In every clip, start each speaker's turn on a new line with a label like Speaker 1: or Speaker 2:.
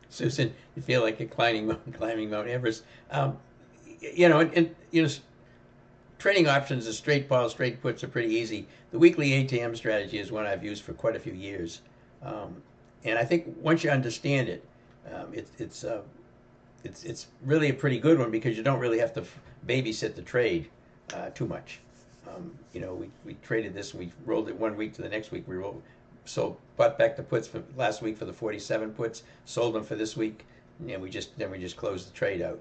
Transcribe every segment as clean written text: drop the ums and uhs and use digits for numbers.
Speaker 1: Susan, you feel like you're climbing Mount Everest. And trading options, the straight calls, straight puts are pretty easy. The weekly ATM strategy is one I've used for quite a few years, um, and I think once you understand it, um, it it's really a pretty good one because you don't really have to babysit the trade too much. We traded this, we rolled it 1 week to the next week. We rolled, so bought back the puts for last week for the 47 puts, sold them for this week, and we just closed the trade out.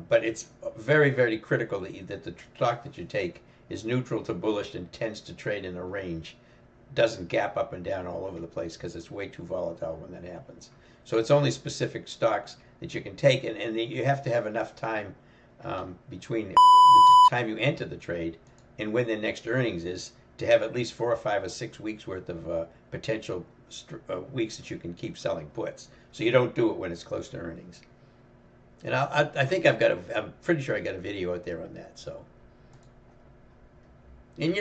Speaker 1: But it's very, very critical that the stock that you take is neutral to bullish and tends to trade in a range. Doesn't gap up and down all over the place because it's way too volatile when that happens. So it's only specific stocks that you can take, and you have to have enough time between the time you enter the trade and when the next earnings is to have at least 4 or 5 or 6 weeks worth of potential weeks that you can keep selling puts. So you don't do it when it's close to earnings. And I think I'm pretty sure I got a video out there on that. So, and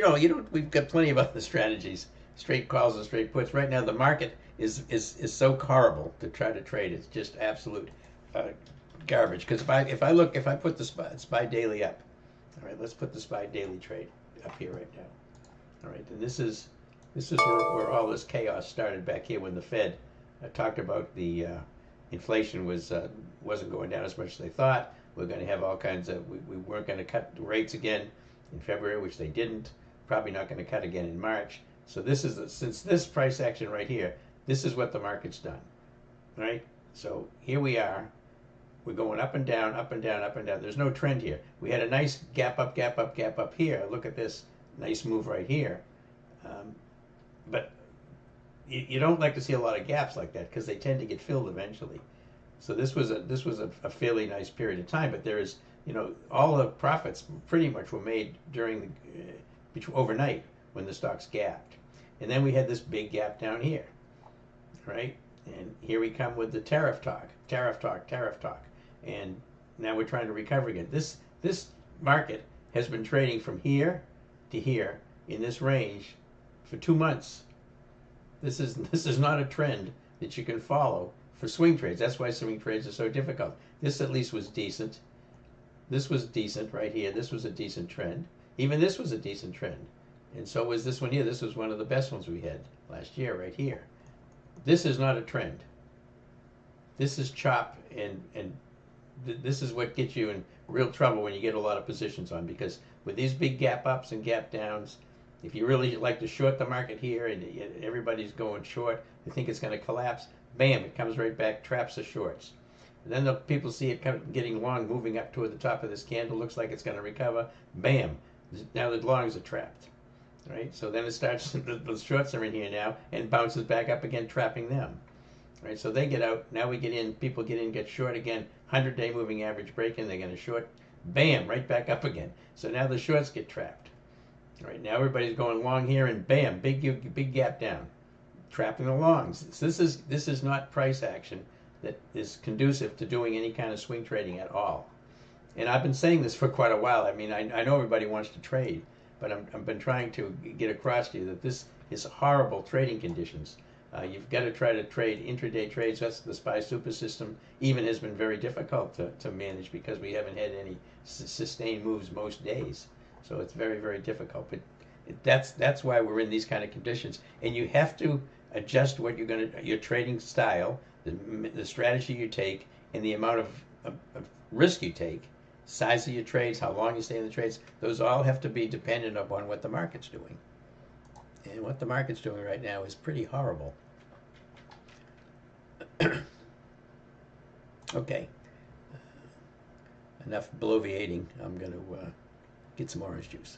Speaker 1: we've got plenty of other strategies, straight calls and straight puts. Right now, the market is so horrible to try to trade. It's just absolute garbage. Because if I put the SPY daily up, all right, let's put the SPY daily trade up here right now. All right, and this is where all this chaos started back here when the Fed talked about the inflation wasn't going down as much as they thought. We're going to have all kinds of we weren't going to cut the rates again in February, which they didn't. Probably not going to cut again in March. So since this price action right here, this is what the market's done, right? So here we are. We're going up and down, up and down, up and down. There's no trend here. We had a nice gap up, gap up, gap up here. Look at this nice move right here. But you don't like to see a lot of gaps like that because they tend to get filled eventually. So this was a fairly nice period of time, but there is all the profits pretty much were made during overnight when the stocks gapped, and then we had this big gap down here, right? And here we come with the tariff talk, tariff talk, tariff talk, and now we're trying to recover again. This market has been trading from here to here in this range for 2 months. This is not a trend that you can follow for swing trades. That's why swing trades are so difficult. This at least was decent. This was decent right here. This was a decent trend. Even this was a decent trend. And so was this one here. This was one of the best ones we had last year right here. This is not a trend. This is chop, and this is what gets you in real trouble when you get a lot of positions on, because with these big gap ups and gap downs, if you really like to short the market here and everybody's going short, they think it's going to collapse, bam, it comes right back, traps the shorts. And then the people see it getting long, moving up toward the top of this candle, looks like it's going to recover, bam, now the longs are trapped. Right, so then it starts, the shorts are in here now, and bounces back up again, trapping them. Right, so they get out, now we get in, people get in, get short again, 100-day moving average break in, they're going to short, bam, right back up again. So now the shorts get trapped. Right, now everybody's going long here, and bam, big gap down, trapping the longs. So this is not price action that is conducive to doing any kind of swing trading at all. And I've been saying this for quite a while. I mean, I know everybody wants to trade, but I've been trying to get across to you that this is horrible trading conditions. You've got to try to trade intraday trades. That's the SPY super system. Even has been very difficult to manage because we haven't had any sustained moves most days. So it's very, very difficult. But that's why we're in these kind of conditions. And you have to adjust what your trading style, the strategy you take, and the amount of risk you take. Size of your trades, how long you stay in the trades, those all have to be dependent upon what the market's doing. And what the market's doing right now is pretty horrible. Okay. Enough bloviating. I'm going to get some orange juice.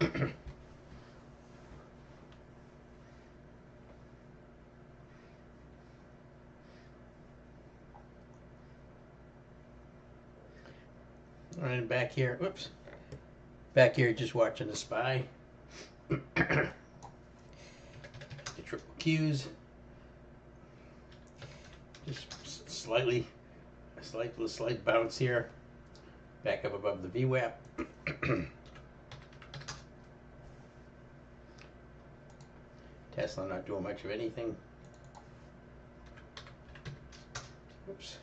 Speaker 1: And back here, whoops, back here just watching the SPY. The triple Qs, just slight bounce here, back up above the VWAP. Tesla not doing much of anything. Oops.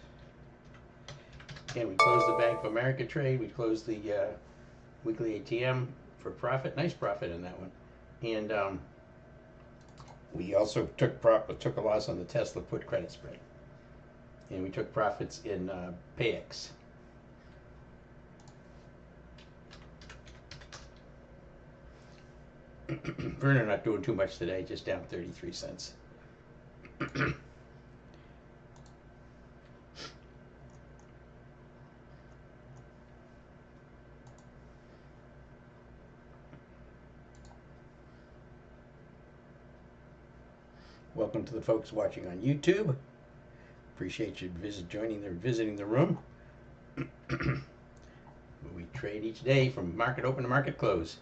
Speaker 1: And we closed the Bank of America trade. We closed the weekly ATM for profit. Nice profit in that one. And we also took a loss on the Tesla put credit spread. And we took profits in PayX. Verner not doing too much today, just down 33 cents. Welcome to the folks watching on YouTube. Appreciate you visiting the room. We trade each day from market open to market close.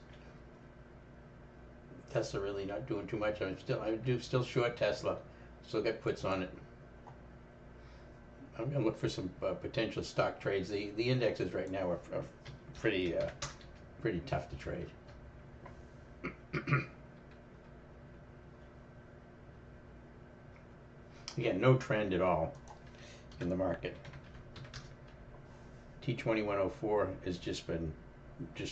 Speaker 1: Tesla really not doing too much. I do still short Tesla. Still got puts on it. I'm gonna look for some potential stock trades. The indexes right now are pretty tough to trade. Again, no trend at all in the market. T2104 has just been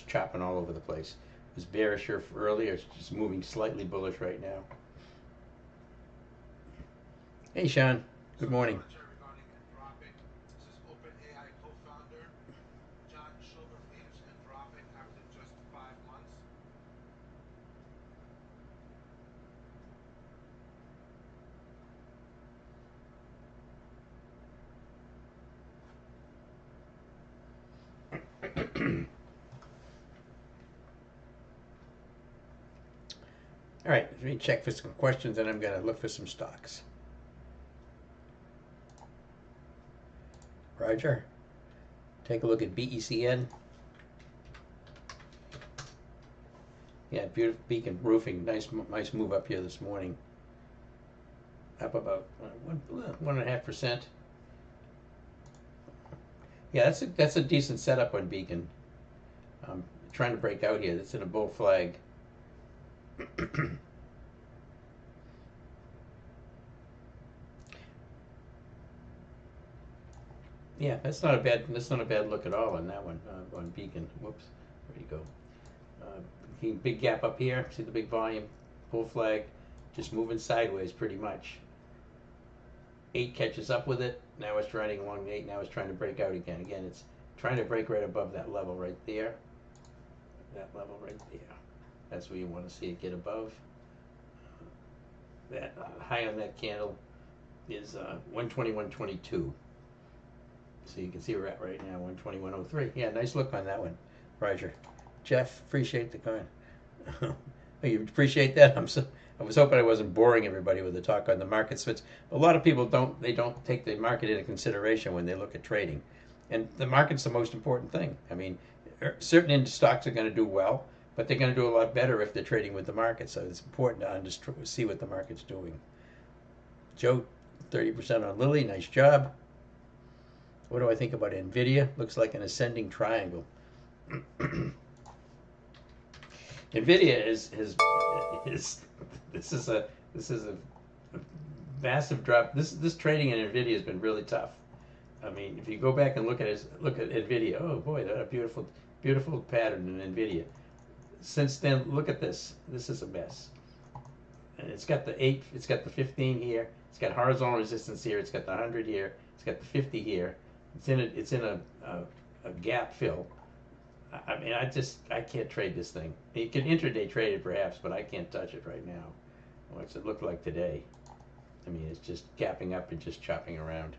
Speaker 1: chopping all over the place. It was bearish here earlier. It's just moving slightly bullish right now. Hey, Sean. Good morning. All right, let me check for some questions, and I'm going to look for some stocks. Roger, take a look at BECN. Yeah, beautiful Beacon Roofing. Nice move up here this morning. Up about 1.5%. Yeah, that's a decent setup on Beacon. Trying to break out here. That's in a bull flag. Yeah, that's not a bad look at all on that one on Beacon. Whoops, where'd he go? Big gap up here. See the big volume, bull flag, just moving sideways pretty much. 8 catches up with it. Now it's riding along the 8. Now it's trying to break out again. Again, it's trying to break right above that level right there. That level right there. That's where you want to see it get above. That high on that candle is 121.22. So you can see we're at right now 121.03. Yeah, nice look on that one, Roger. Jeff, appreciate the coin. You appreciate that? I was hoping I wasn't boring everybody with the talk on the market splits. A lot of people don't take the market into consideration when they look at trading, and the market's the most important thing. I mean, certain stocks are going to do well, but they're going to do a lot better if they're trading with the market. So it's important to see what the market's doing. Joe, 30% on Lilly. Nice job. What do I think about NVIDIA? Looks like an ascending triangle. NVIDIA is this is a massive drop. This trading in NVIDIA has been really tough. I mean, if you go back and look at NVIDIA, oh boy, that a beautiful pattern in NVIDIA. Since then, look at this. This is a mess. And it's got the 8, it's got the 15 here, it's got horizontal resistance here, it's got the 100 here, it's got the 50 here. It's in a gap fill. I mean, I can't trade this thing. You can intraday trade it perhaps, but I can't touch it right now. What's it look like today? I mean, it's just gapping up and just chopping around.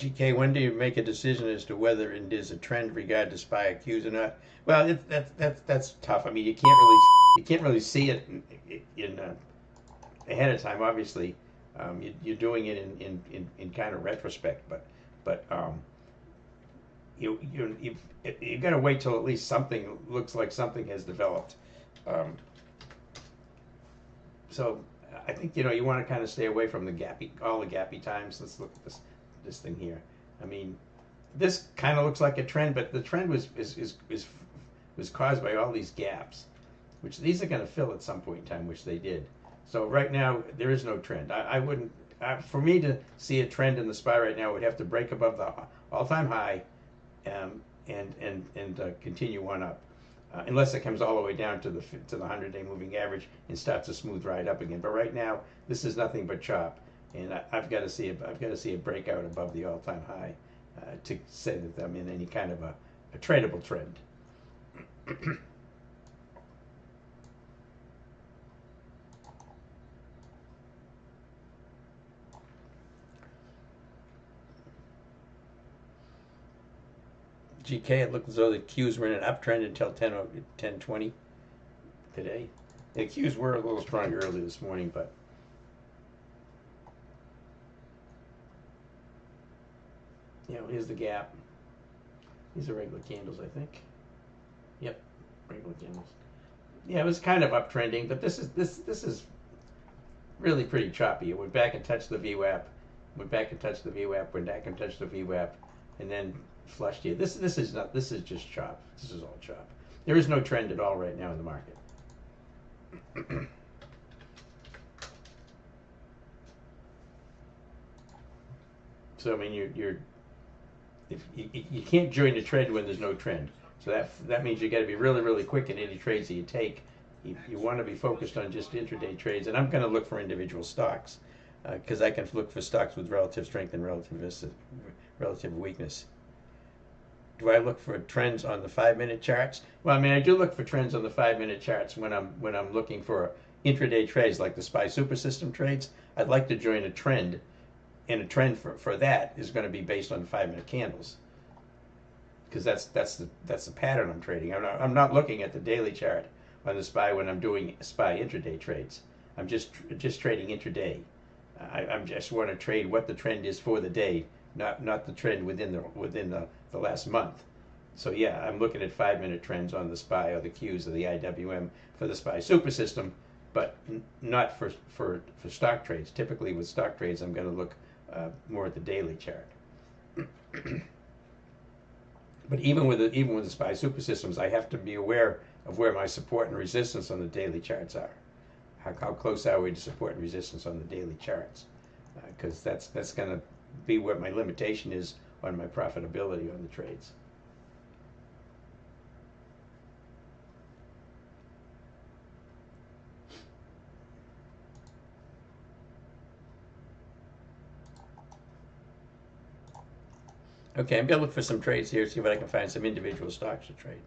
Speaker 1: GK, when do you make a decision as to whether it is a trend regard to SPY accused or not? Well, that's tough. I mean, you can't really see it in ahead of time. Obviously, you're doing it in kind of retrospect, but you got to wait till at least something looks like something has developed. Um, so I think you want to kind of stay away from all the gappy times. Let's look at this thing here. I mean, this kind of looks like a trend, but the trend was caused by all these gaps, which these are going to fill at some point in time, which they did. So right now there is no trend. I wouldn't. For me to see a trend in the SPY right now, it would have to break above the all-time high, and continue on up, unless it comes all the way down to the 100-day moving average and starts a smooth ride up again. But right now, this is nothing but chop, and I've got to see a breakout above the all-time high to say that I'm in any kind of a tradable trend. GK, it looked as though the Qs were in an uptrend until 10:20 today. The Qs were a little stronger early this morning, but here's the gap. These are regular candles, I think. Yep, regular candles. Yeah, it was kind of uptrending, but this is really pretty choppy. It went back and touched the VWAP, went back and touched the VWAP, went back and touched the VWAP, and then flushed here. This is just chop. This is all chop. There is no trend at all right now in the market. So I mean, you can't join the trend when there's no trend. So that means you got to be really quick in any trades that you take. You want to be focused on just intraday trades, and I'm going to look for individual stocks because I can look for stocks with relative strength and relative weakness. Do I look for trends on the 5-minute charts? Well, I mean, I do look for trends on the 5-minute charts when I'm looking for intraday trades like the SPY Super System trades. I'd like to join a trend, and a trend for that is going to be based on 5-minute candles, because that's the pattern I'm trading. I'm not looking at the daily chart on the SPY when I'm doing SPY intraday trades. I'm just trading intraday. I just want to trade what the trend is for the day, not the trend within the last month. So yeah, I'm looking at 5-minute trends on the SPY or the Qs or the IWM for the SPY Super System, but not for stock trades. Typically with stock trades, I'm going to look more at the daily chart. But even with the SPY Super Systems, I have to be aware of where my support and resistance on the daily charts are. How close are we to support and resistance on the daily charts? Because that's going to be what my limitation is on my profitability on the trades. Okay, I'm going to look for some trades here, see if I can find some individual stocks to trade.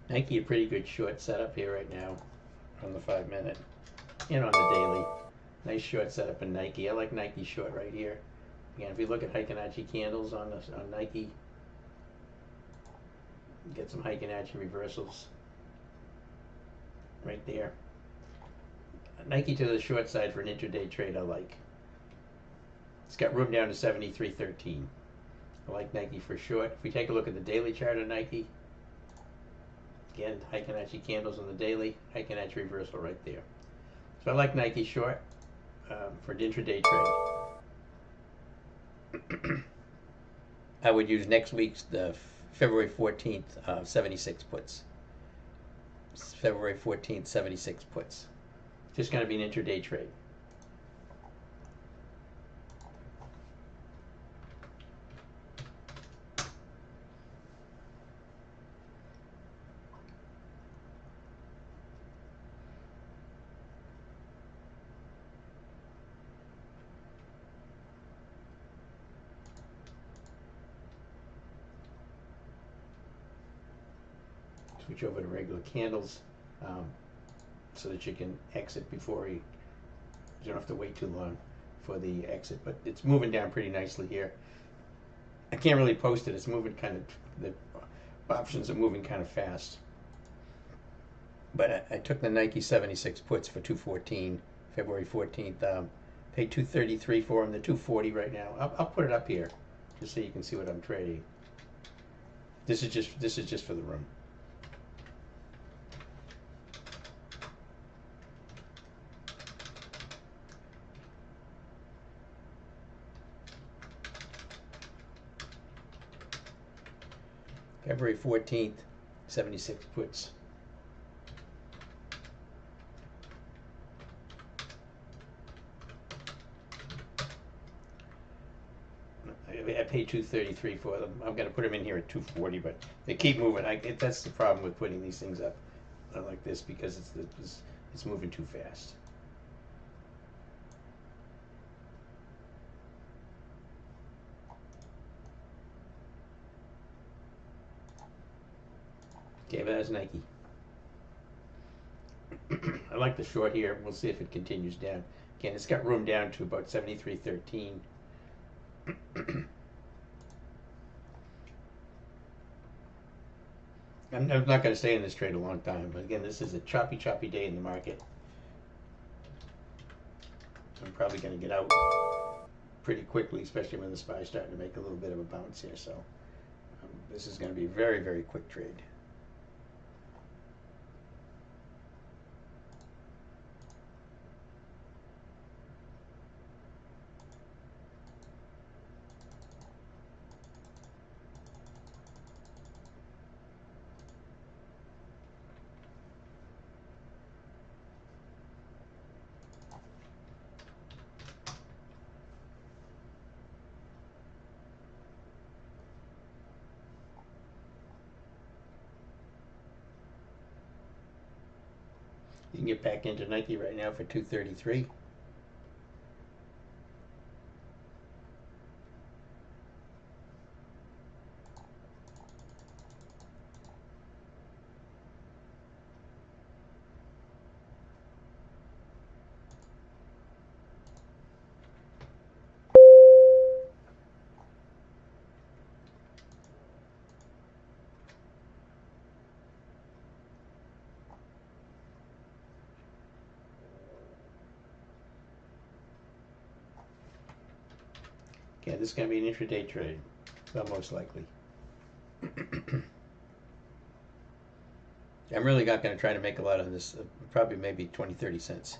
Speaker 1: Nike, a pretty good short setup here right now on the 5 minute and on the daily. Nice short setup in Nike. I like Nike short right here. Again, if you look at Heikin-Achi candles on Nike, get some Heikin-Achi reversals right there. Nike to the short side for an intraday trade I like. It's got room down to 73.13. I like Nike for short. If we take a look at the daily chart of Nike, again, Heikin-Achi candles on the daily, Heikin-Achi reversal right there. So I like Nike short for an intraday trade. I would use next week's the February 14th 76 puts. February 14th 76 puts. Just going to be an intraday trade. Switch over to regular candles so that you can exit before you don't have to wait too long for the exit. But it's moving down pretty nicely here. I can't really post it. It's moving kind of, the options are moving kind of fast. But I took the Nike 76 puts for 214, February 14th. Paid 233 for them. They're 240 right now. I'll put it up here just so you can see what I'm trading. This is just for the room. February 14th, 76 puts. I paid 233 for them. I'm going to put them in here at 240, but they keep moving. That's the problem with putting these things up like this, because it's moving too fast. Okay, but that's Nike. I like the short here. We'll see if it continues down. Again, it's got room down to about 73.13. I'm not going to stay in this trade a long time, but again, this is a choppy day in the market. I'm probably going to get out pretty quickly, especially when the SPY is starting to make a little bit of a bounce here. So this is going to be a very quick trade. You can get back into Nike right now for 233. Okay, this is going to be an intraday trade, well, most likely. I'm really not going to try to make a lot on this, probably maybe 20-30 cents.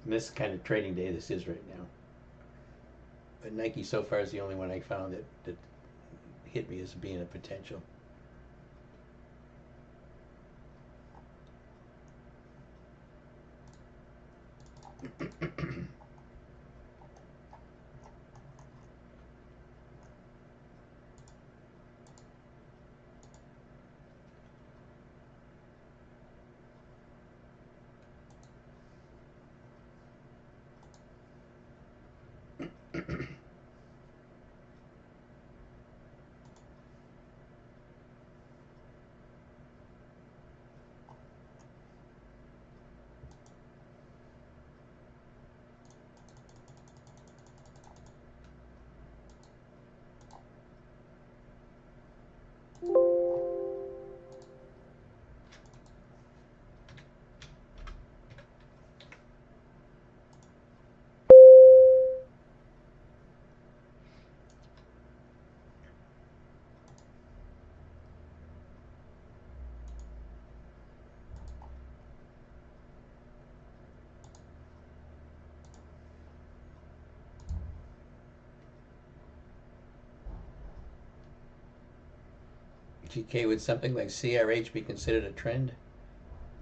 Speaker 1: And this kind of trading day this is right now. But Nike so far is the only one I found that hit me as being a potential. GK, would something like CRH be considered a trend?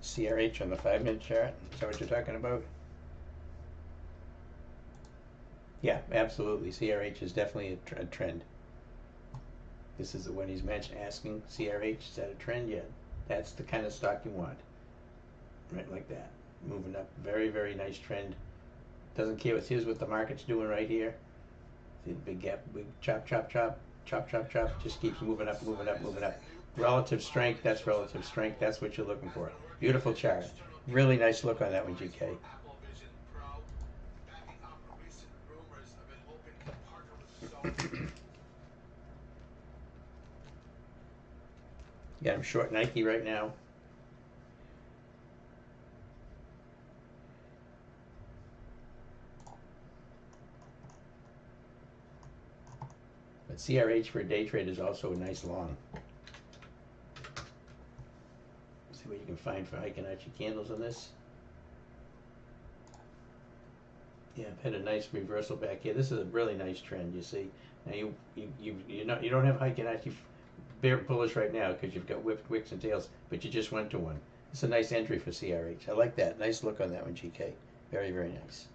Speaker 1: CRH on the 5-minute chart? Is that what you're talking about? Yeah, absolutely. CRH is definitely a trend. This is the one he's mentioned, asking CRH, is that a trend yet? That's the kind of stock you want. Right like that. Moving up. Very, very nice trend. Doesn't care. Here's what the market's doing right here. See the big gap, big chop, chop, chop, chop, chop, chop. Just keeps moving up, moving up, moving up. Relative strength, that's relative strength. That's what you're looking for. Beautiful chart. Really nice look on that one, GK. Yeah, I'm short Nike right now. But CRH for a day trade is also a nice long. See what you can find for Fibonacci candles on this. Yeah, I've had a nice reversal back here. This is a really nice trend. You see, now you don't have Fibonacci bear bullish right now because you've got wicks and tails, but you just went to one. It's a nice entry for CRH. I like that. Nice look on that one, GK. Very, very nice.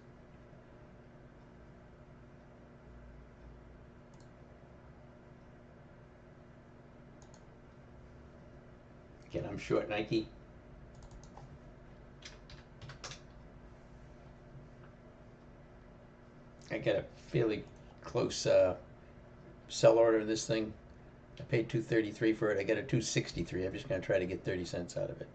Speaker 1: Again, I'm short Nike. I got a fairly close sell order of this thing. I paid $233 for it. I got a $263. I'm just going to try to get 30 cents out of it.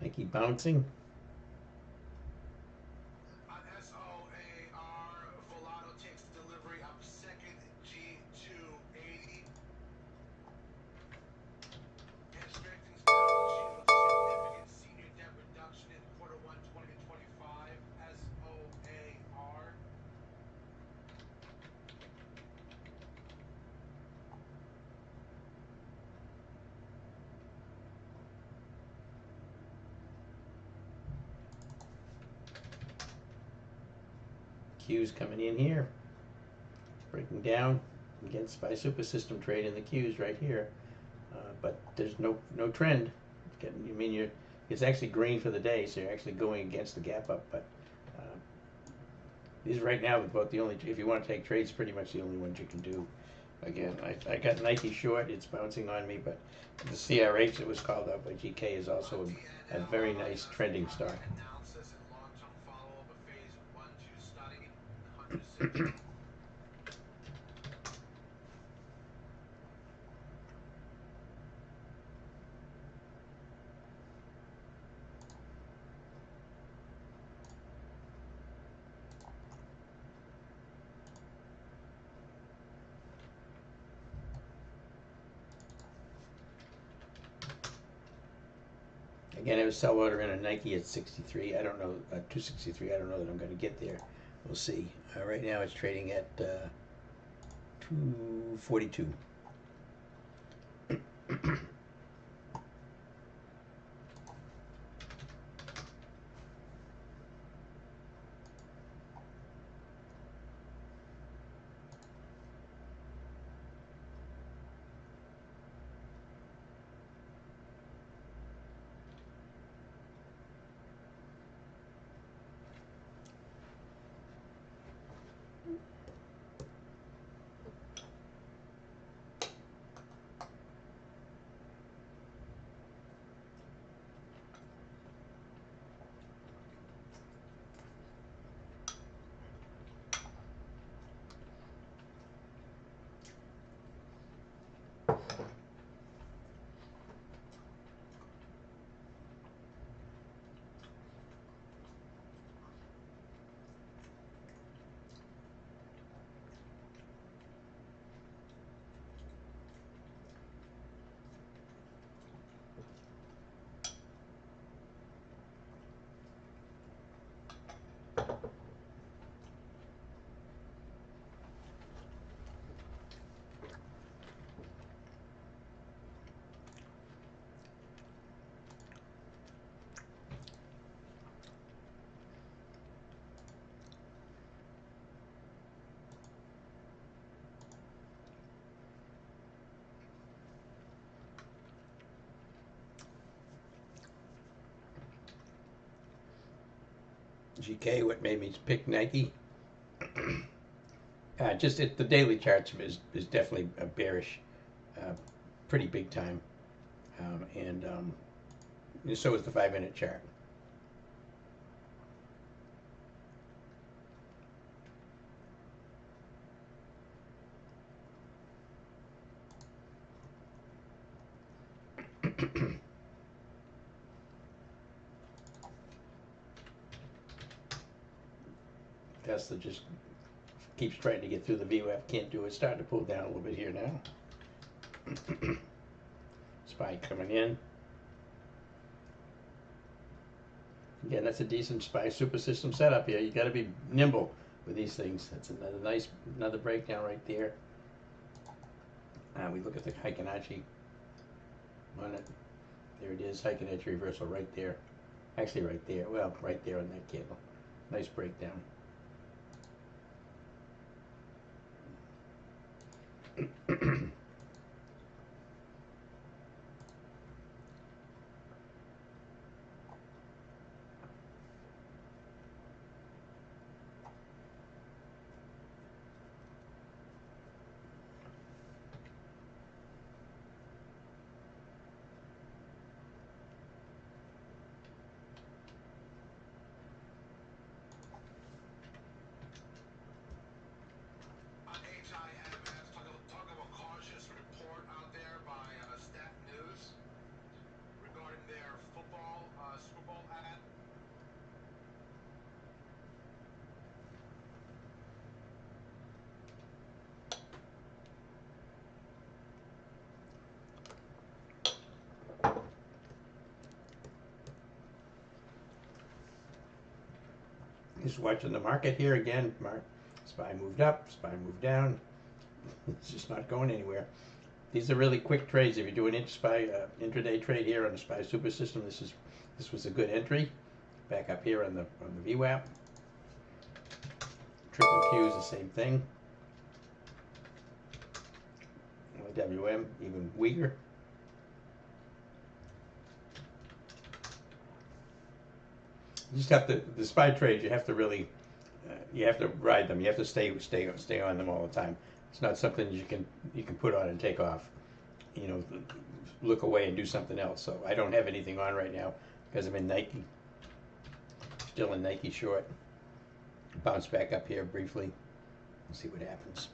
Speaker 1: Nike bouncing. Q's coming in here, breaking down against by super system trade in the Q's right here, but there's no trend. It's actually green for the day, so you're actually going against the gap up. But these right now are about the only. If you want to take trades, pretty much the only ones you can do. Again, I got Nike short. It's bouncing on me, but the CRH that was called out by GK is also a very nice trending stock. Again, I was sell order in a Nike at 63. I don't know, 263. I don't know that I'm going to get there. We'll see. Right now it's trading at 242. GK, what made me pick Nike? The daily charts is definitely a bearish, uh, pretty big time, and so is the 5-minute chart. Tesla just keeps trying to get through the VWAP, can't do it. Starting to pull down a little bit here now. SPY coming in. Again, that's a decent SPY super system setup here. You got to be nimble with these things. That's another breakdown right there. We look at the Heikin-Achi on it. There it is, Heikin-Achi reversal right there. Actually, right there. Well, right there on that candle. Nice breakdown. Just watching the market here again. SPY moved up, SPY moved down. It's just not going anywhere. These are really quick trades. If you're doing intraday trade here on the SPY super system, this was a good entry. Back up here on the VWAP. Triple Q is the same thing. WM even weaker. You just have to, the SPY trades, you have to really, you have to ride them. You have to stay on them all the time. It's not something you can put on and take off. You know, look away and do something else. So I don't have anything on right now because I'm in Nike. Still in Nike short. Bounce back up here briefly. We'll see what happens.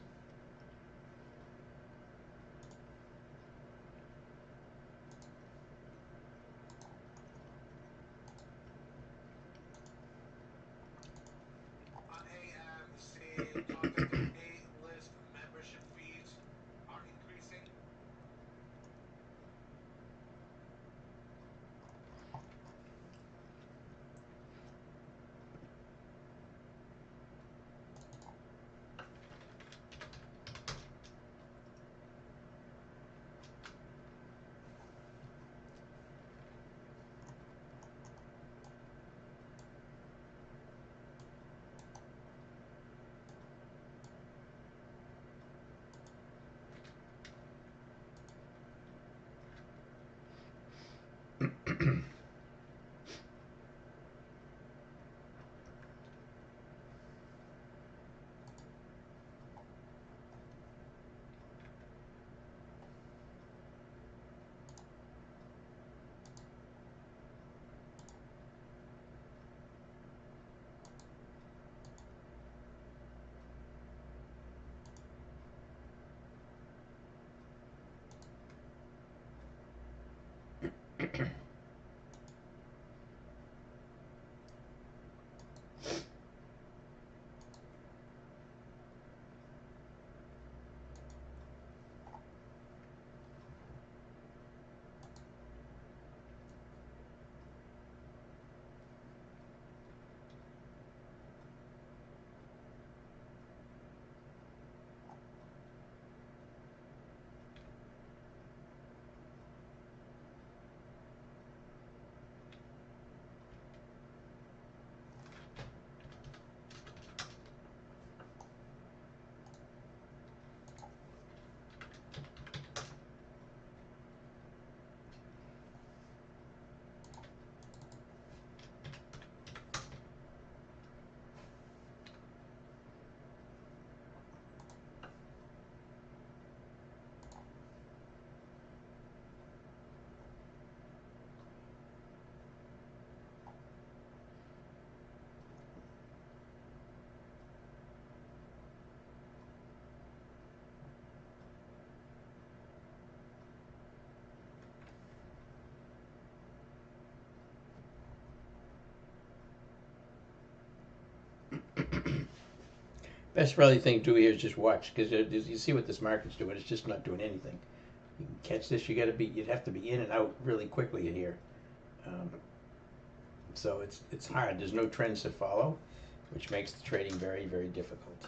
Speaker 1: Best really thing to do here is just watch, because you see what this market's doing. It's just not doing anything. You can catch this. You'd have to be in and out really quickly here. Um, so it's hard. There's no trends to follow, which makes the trading very, very difficult.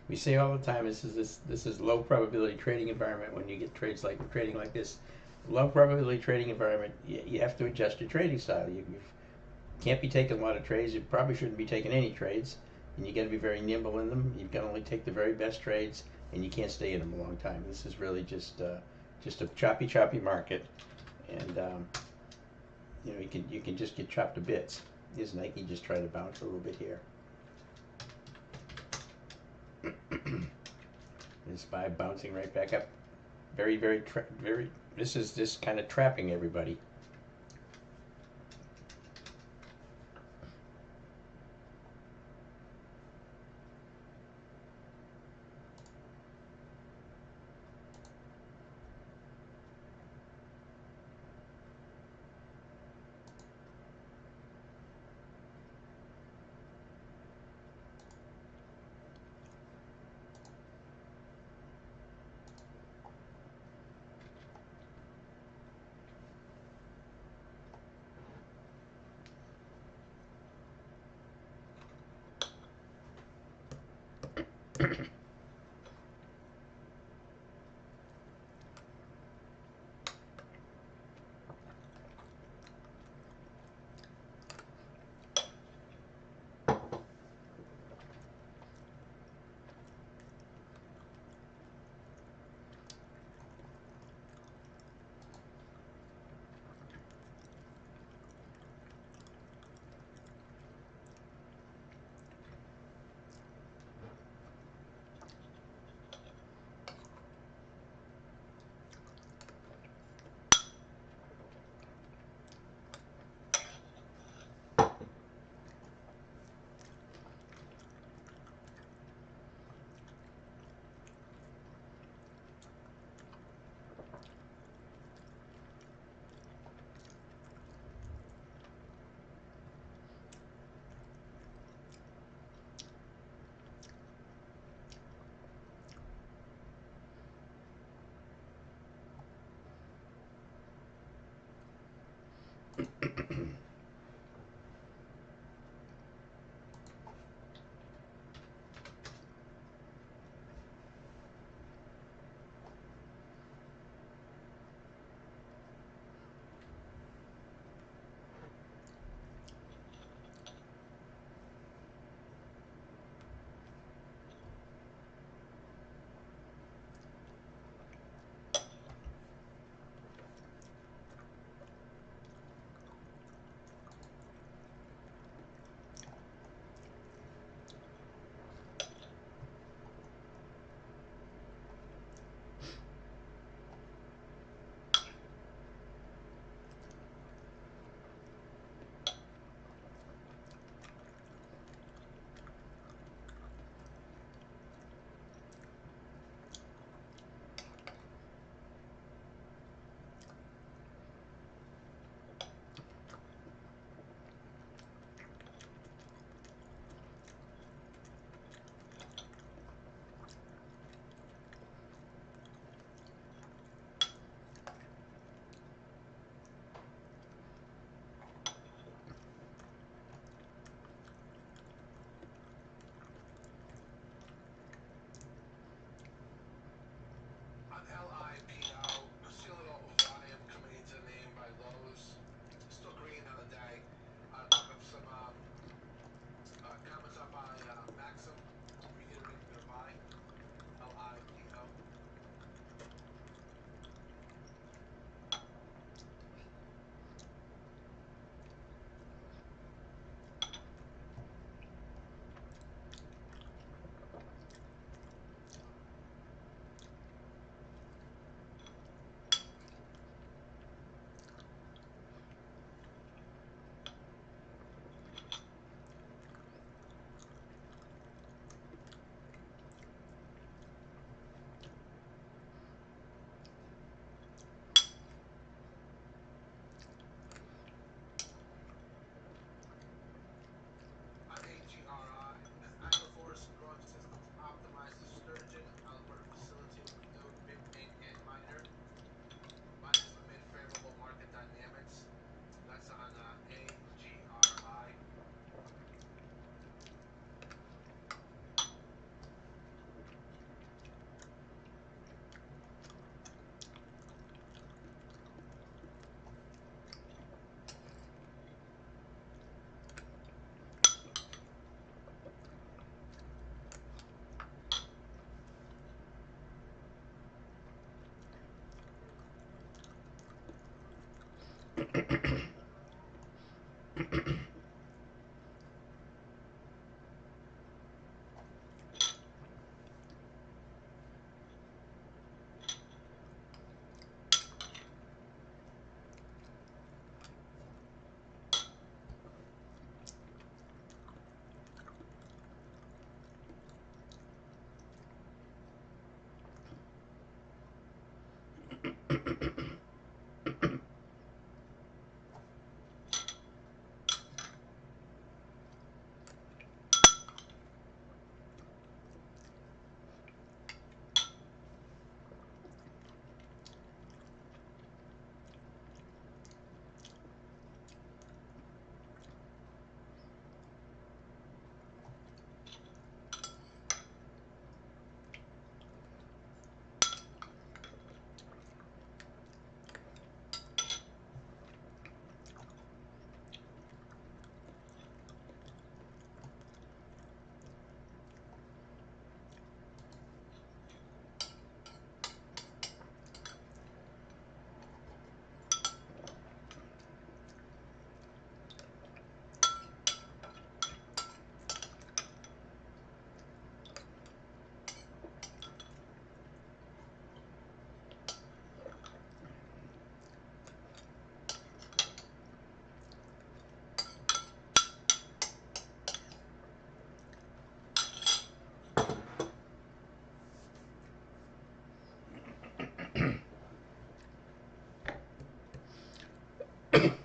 Speaker 1: We say all the time, this is low probability trading environment. When you get trades like trading like this, low probability trading environment, you have to adjust your trading style. You can't be taking a lot of trades. You probably shouldn't be taking any trades, and you got to be very nimble in them. You can only take the very best trades, and you can't stay in them a long time. This is really just a choppy market, and you can just get chopped to bits. Here's Nike just trying to bounce a little bit here. This SPY bouncing right back up. Very, very. This is just kind of trapping everybody.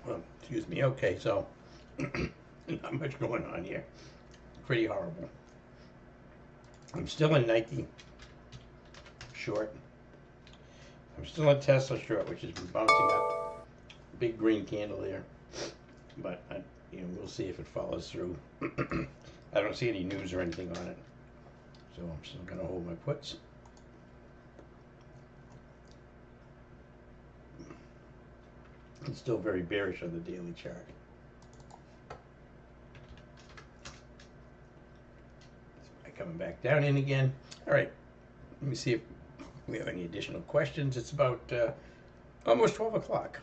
Speaker 1: Well, excuse me. Okay, so not much going on here. Pretty horrible. I'm still in Nike short. I'm still in Tesla short, which has been bouncing up. Big green candle there, but we'll see if it follows through. I don't see any news or anything on it, so I'm still going to hold my puts. It's still very bearish on the daily chart. Coming back down in again. All right, let me see if we have any additional questions. It's about almost 12 o'clock.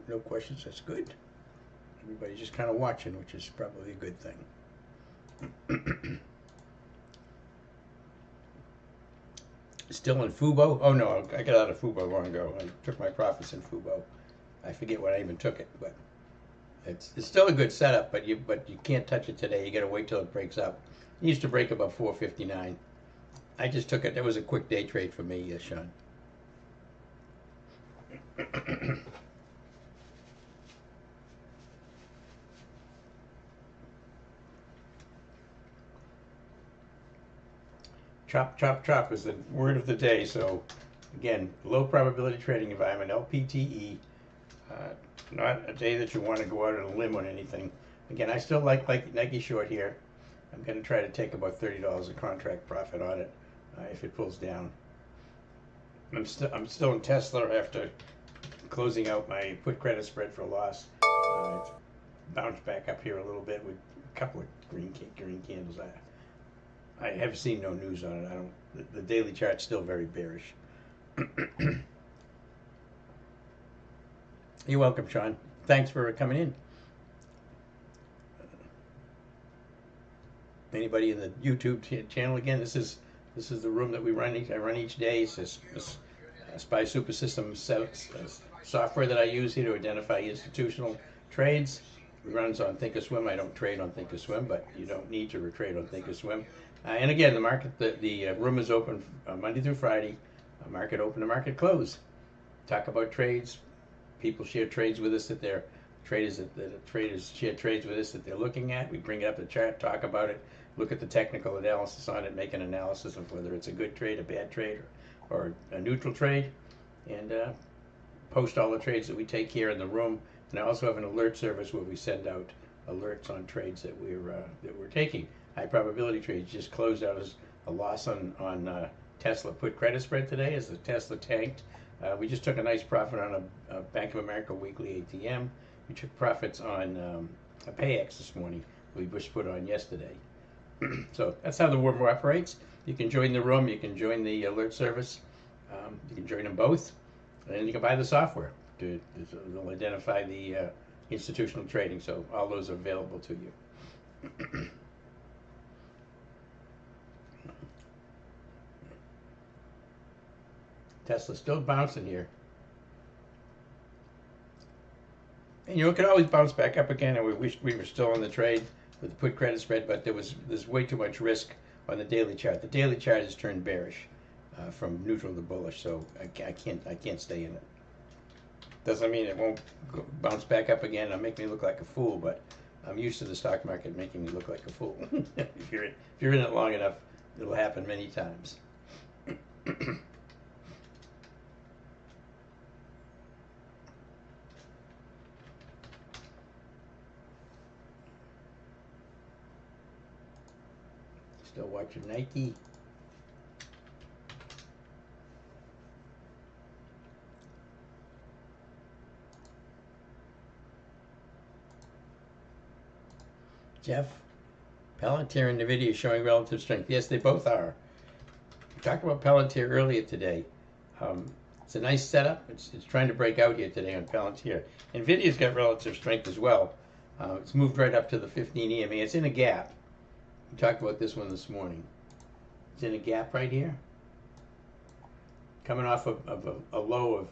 Speaker 1: No questions, that's good. Everybody's just kind of watching, which is probably a good thing. Still in Fubo? Oh no, I got out of Fubo long ago. I took my profits in Fubo. I forget when I even took it, but it's still a good setup, but you can't touch it today. You got to wait till it breaks up. It used to break above 459. I just took it. That was a quick day trade for me, Sean. Chop, chop, chop is the word of the day. So, again, low probability trading environment, LPTE. Not a day that you want to go out on a limb on anything. Again, I still like Nike short here. I'm going to try to take about $30 a contract profit on it if it pulls down. I'm still in Tesla after closing out my put credit spread for a loss. It's bounced back up here a little bit with a couple of green candles. I have seen no news on it. The daily chart's still very bearish. You're welcome, Sean. Thanks for coming in. Anybody in the YouTube channel? Again, this is the room that we run. I run each day. It's this SPY Super System software that I use here to identify institutional trades. It runs on Thinkorswim. I don't trade on Thinkorswim, but you don't need to trade on Thinkorswim. And again, the market, the room is open Monday through Friday. Market open to market close. Talk about trades. People share trades with us that they're traders share trades with us that they're looking at. We bring it up the chart, talk about it, look at the technical analysis on it, make an analysis of whether it's a good trade, a bad trade, or a neutral trade, and post all the trades that we take here in the room. And I also have an alert service where we send out alerts on trades that we're taking. High probability trades. Just closed out as a loss on Tesla put credit spread today as the Tesla tanked. We just took a nice profit on a Bank of America weekly ATM. We took profits on a PayX this morning. We just put on yesterday. So that's how the room operates. You can join the room. You can join the alert service. You can join them both. And you can buy the software to it'll identify the institutional trading. So all those are available to you. Tesla's still bouncing here. And it could always bounce back up again, and we wished we were still in the trade with the put credit spread, but there's way too much risk on the daily chart. The daily chart has turned bearish from neutral to bullish, so I can't stay in it. Doesn't mean it won't bounce back up again and make me look like a fool, but I'm used to the stock market making me look like a fool. If you're in it long enough, it'll happen many times. Still watching Nike. Jeff, Palantir and NVIDIA showing relative strength. Yes, they both are. We talked about Palantir earlier today. It's a nice setup. It's trying to break out here today on Palantir. NVIDIA's got relative strength as well. It's moved right up to the 15 EMA. It's in a gap. We talked about this one this morning. It's in a gap right here. Coming off of a low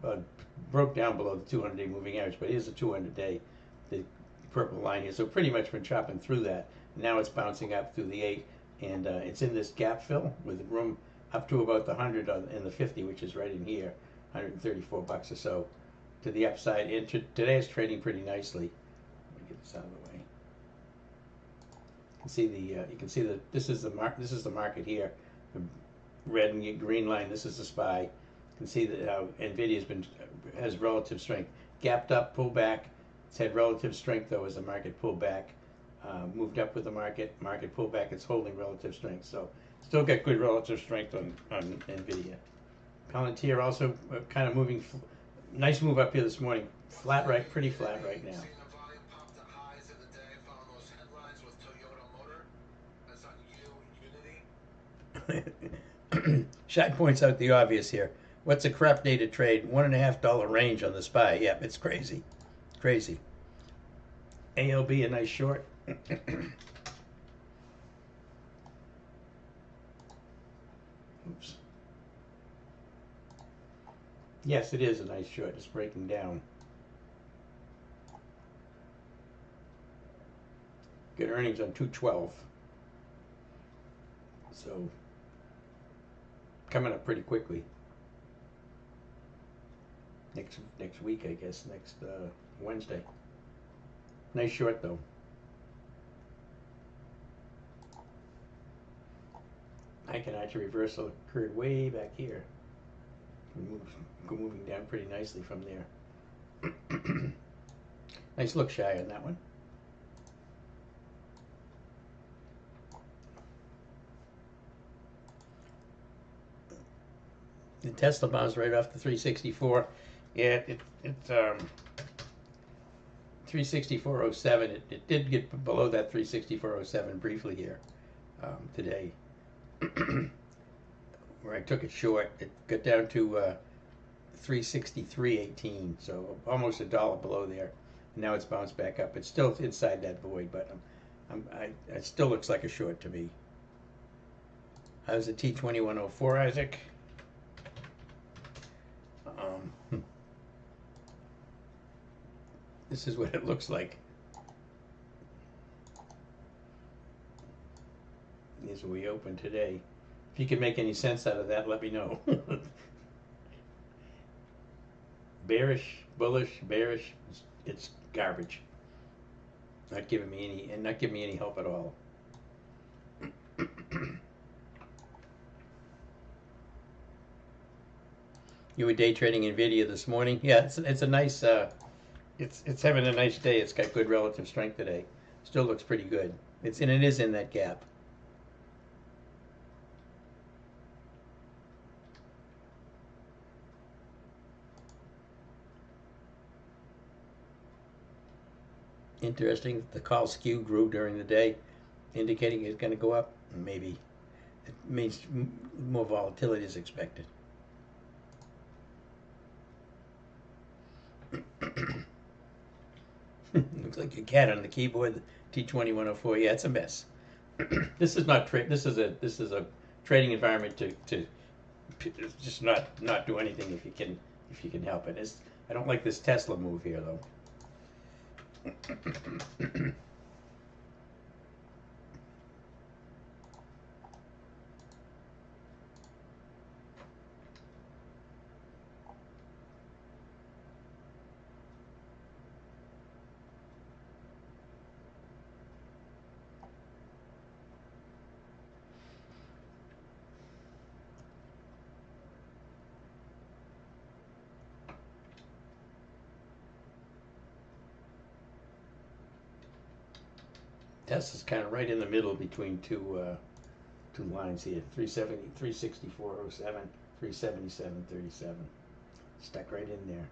Speaker 1: of, broke down below the 200-day moving average, but here's the 200-day, the purple line here. So pretty much been chopping through that. Now it's bouncing up through the 8, and it's in this gap fill with room up to about the 100 and the 50, which is right in here, $134 or so to the upside. And today it's trading pretty nicely. Let me get this out of the way. You can see the this is the market here, the red and green line. This is the SPY. You can see that how NVIDIA has relative strength, gapped up, pulled back. It's had relative strength though as the market pulled back, moved up with the market pulled back. It's holding relative strength, so still got good relative strength on NVIDIA. Palantir also kind of moving, nice move up here this morning, flat right, pretty flat right now. Shaq points out the obvious here. What's a crap day to trade? $1.50 range on the SPY. Yep, it's crazy. Crazy. ALB, a nice short. Oops. Yes, it is a nice short. It's breaking down. Good earnings on 212. So coming up pretty quickly. Next week, I guess, next Wednesday. Nice short though. Fibonacci reversal occurred way back here. Moving down pretty nicely from there. Nice look shy on that one. The Tesla bounced right off the 364. Yeah, it 364.07. It did get below that 364.07 briefly here today, where I took it short. It got down to 363.18, so almost $1 below there. And now it's bounced back up. It's still inside that void, but it still looks like a short to me. How's the T2104, Isaac? This is what it looks like. As we open today. If you can make any sense out of that, let me know. Bearish, bullish, bearish, it's garbage. Not giving me any help at all. You were day trading NVIDIA this morning. Yeah, it's a nice it's having a nice day. It's got good relative strength today. Still looks pretty good. It is in that gap. Interesting. The call skew grew during the day, indicating it's going to go up. Maybe it means more volatility is expected. Looks like a cat on the keyboard. T2104. Yeah, it's a mess. This is not trade. This is a trading environment to just not do anything if you can help it. I don't like this Tesla move here though. Tesla's kind of right in the middle between two lines here. 370, 364.07, 377.37. Stuck right in there.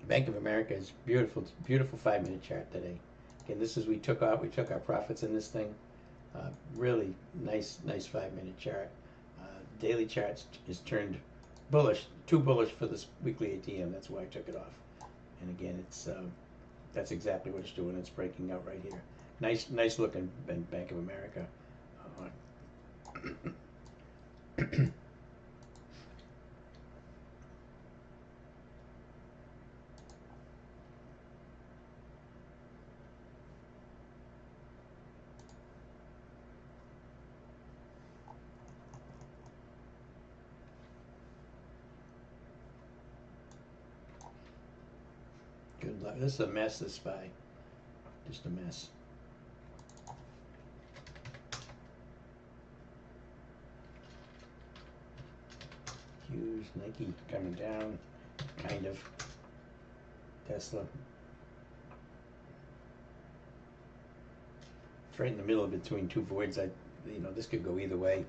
Speaker 1: Bank of America is beautiful, beautiful 5 minute chart today. Again, this is we took our profits in this thing. Really nice 5 minute chart. Daily charts is turned bullish, too bullish for this weekly ATM. That's why I took it off. And again, it's that's exactly what it's doing. It's breaking out right here. Nice looking Bank of America. Good luck. This is a mess, this SPY. Just a mess. Hughes, Nike coming down, kind of. Tesla. It's right in the middle between two voids. This could go either way.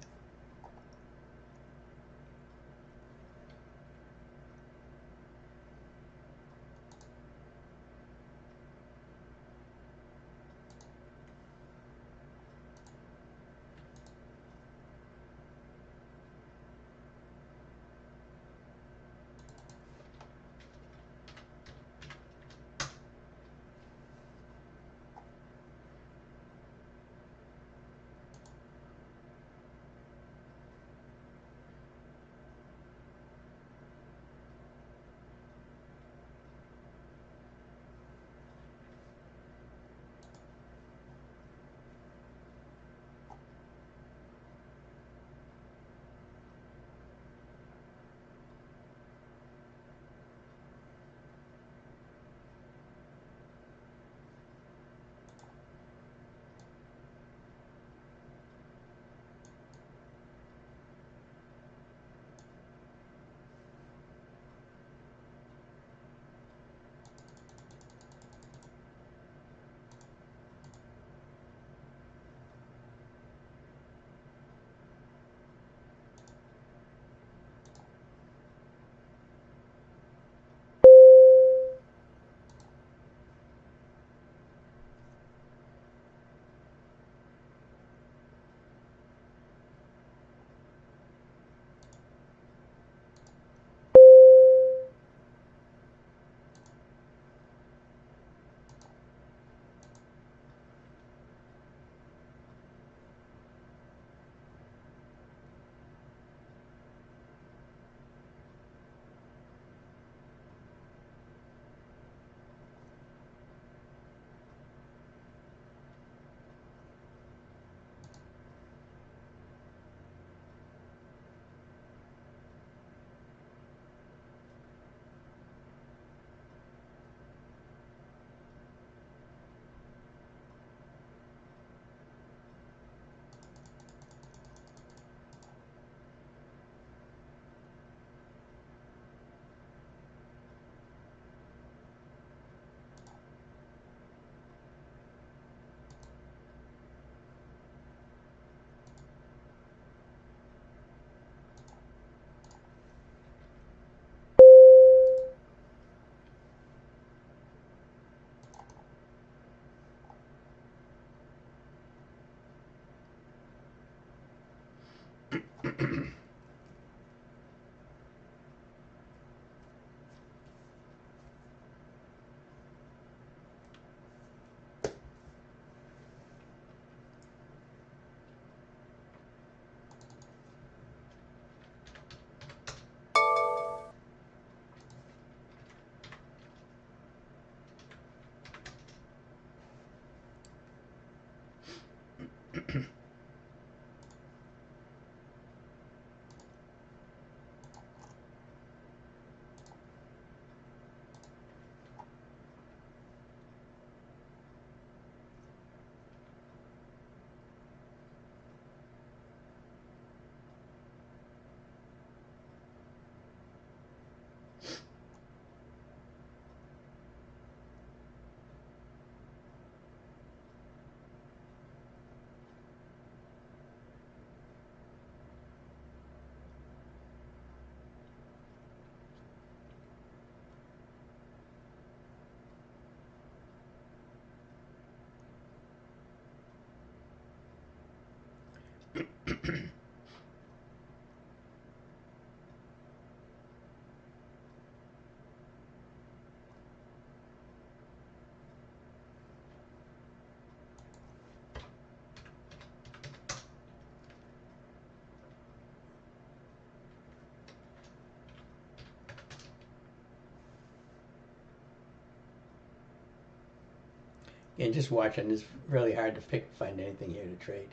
Speaker 1: And just watching, it's really hard to find anything here to trade.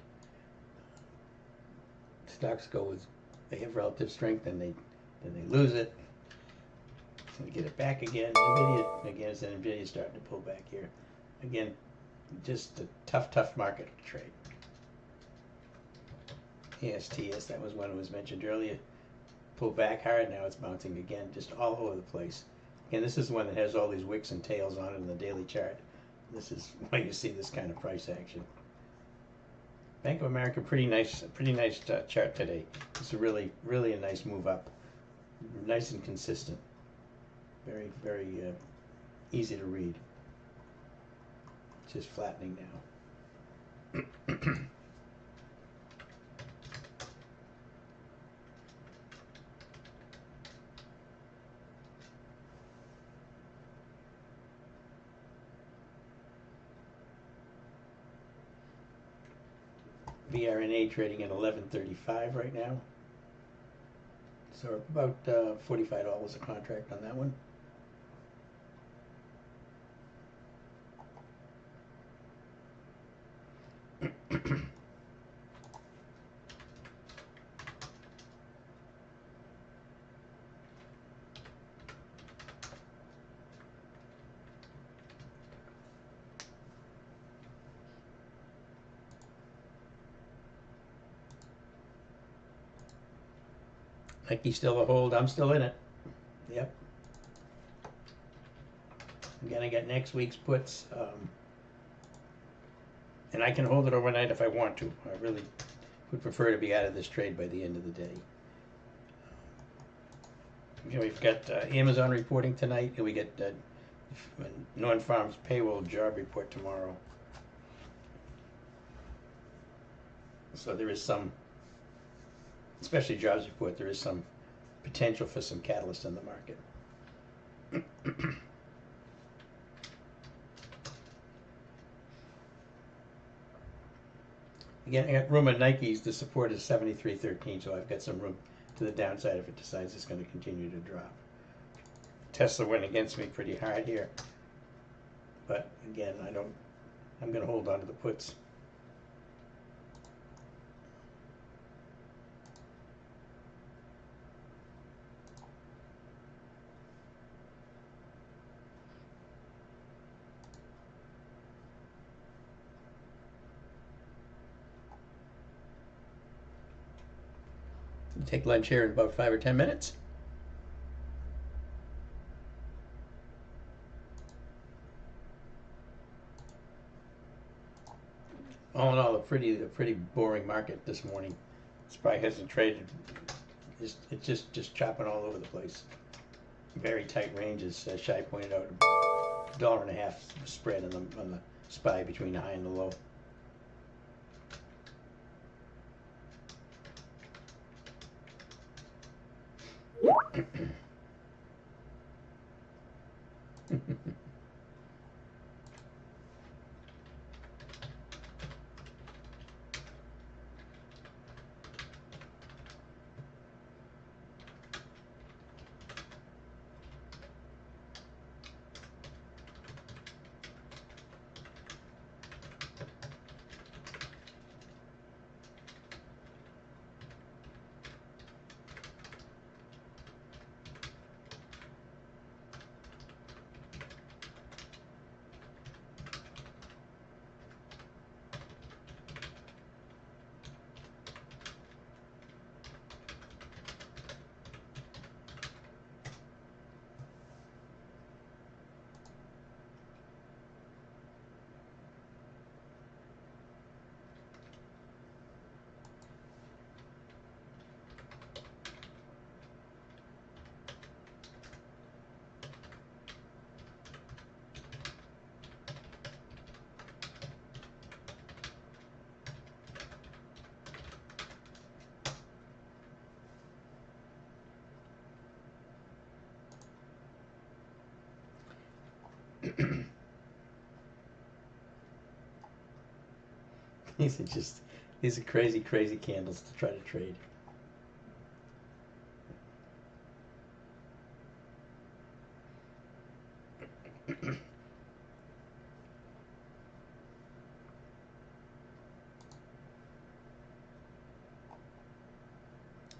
Speaker 1: Stocks they have relative strength, and they lose it. So we get it back again. Nvidia again, is Nvidia starting to pull back here. Again, just a tough market to trade. ASTS, that was one that was mentioned earlier. Pulled back hard, now it's bouncing again, just all over the place. Again, this is the one that has all these wicks and tails on it in the daily chart. This is why you see this kind of price action. Bank of America, pretty nice chart today. It's a really a nice move up, nice and consistent. Very easy to read. Just flattening now. VRNA trading at 11.35 right now. So about $45 a contract on that one. Nike's still a hold. I'm still in it. Yep. Again, I got next week's puts, and I can hold it overnight if I want to. I really would prefer to be out of this trade by the end of the day. We've got Amazon reporting tonight, and we get Norton Farms payroll job report tomorrow. So there is some, especially jobs report, there is some potential for some catalyst in the market. Again, I got room at Nike's. The support is 73.13, so I've got some room to the downside if it decides it's going to continue to drop. Tesla went against me pretty hard here, but again, I'm going to hold on to the puts. We'll take lunch here in about 5 or 10 minutes. All in all, a pretty boring market this morning. This probably hasn't traded. It's just chopping all over the place. Very tight ranges, as Shai pointed out. $1.50 spread on the SPY between the high and the low. These are crazy candles to try to trade.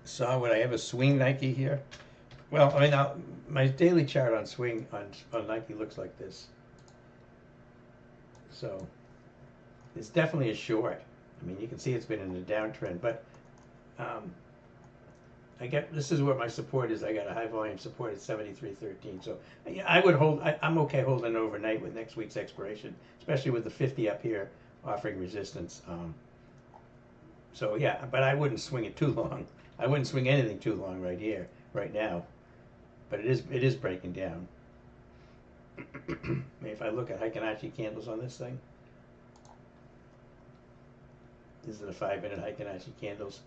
Speaker 1: saw would I have a swing Nike here? Well, I mean, my daily chart on swing on Nike looks like this. So it's definitely a short. I mean, you can see it's been in a downtrend, but um, this is where my support is. I got a high volume support at 73.13. So yeah, I would hold. I'm okay holding overnight with next week's expiration, especially with the 50 up here offering resistance. So yeah, but I wouldn't swing it too long. I wouldn't swing anything too long right here, right now. But it is breaking down. If I look at Heikin-Achi candles on this thing, these are the 5-minute Heikin-Achi candles.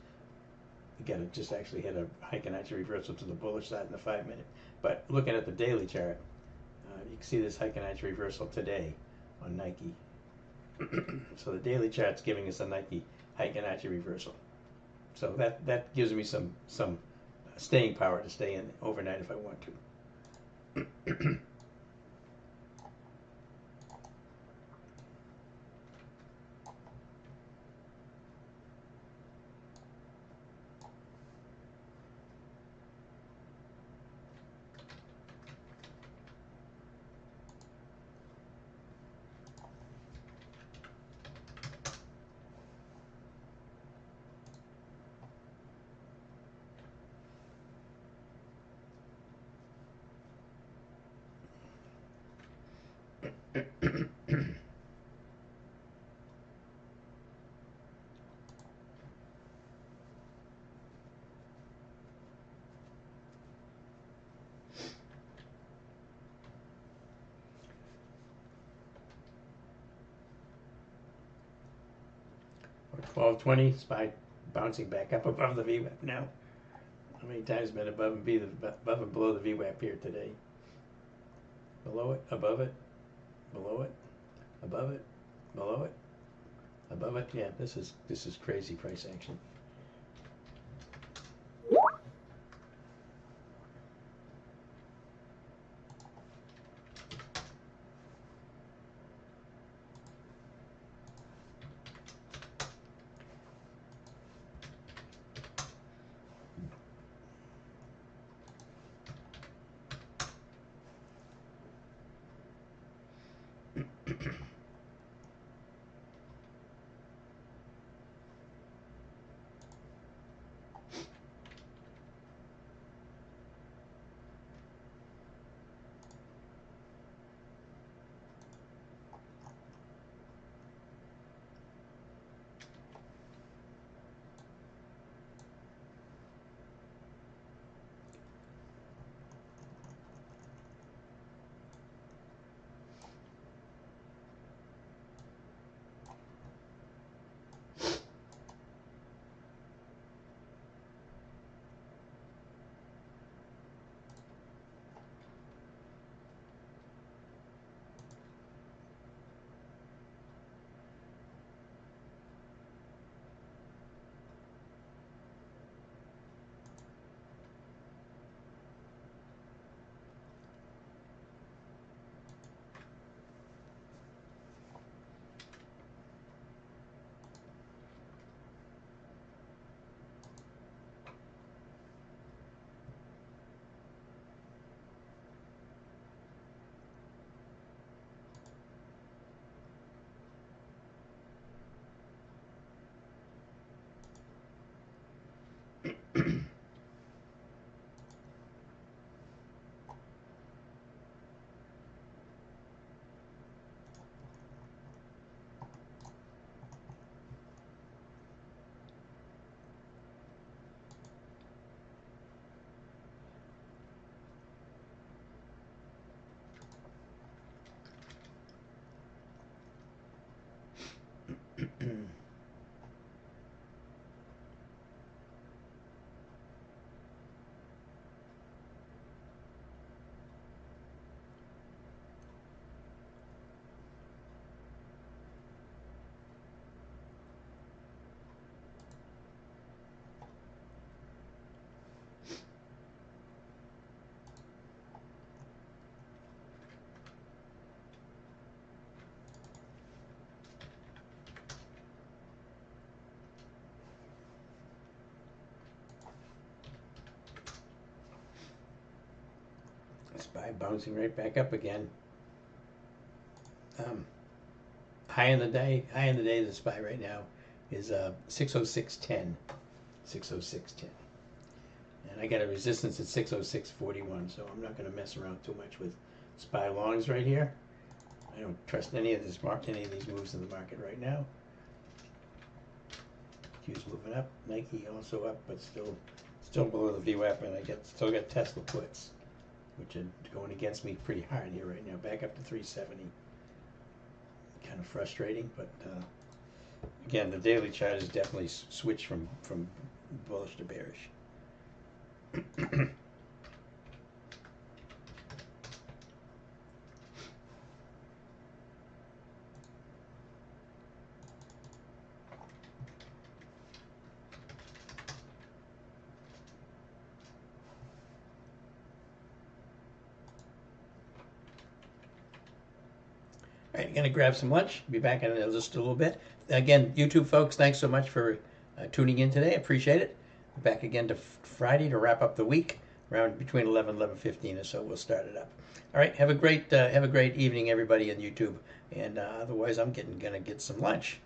Speaker 1: Again, it just actually hit a Heikin-Achi reversal to the bullish side in the 5-minute. But looking at the daily chart, you can see this Heikin-Achi reversal today on Nike. So the daily chart's giving us a Nike Heikin-Achi reversal. So that gives me some staying power to stay in overnight if I want to. Or 1220, SPY bouncing back up above the VWAP now. How many times been above and below the VWAP here today? Below it, above it, below it, above it, below it, above it. Yeah, this is crazy price action. SPY bouncing right back up again. High in the day, the SPY right now is 606.10. 606.10. And I got a resistance at 606.41, so I'm not going to mess around too much with SPY longs right here. I don't trust any of these moves in the market right now. Q's moving up, Nike also up, but still below the VWAP, and still got Tesla puts, which are going against me pretty hard here right now. Back up to 370. Kind of frustrating, but again, the daily chart has definitely switched from bullish to bearish. All right, gonna grab some lunch. Be back in just a little bit. Again, YouTube folks, thanks so much for tuning in today. Appreciate it. Back again to Friday to wrap up the week. Around between 11 and 11:15 or so, we'll start it up. All right, have a great evening, everybody on YouTube. And otherwise, I'm gonna get some lunch.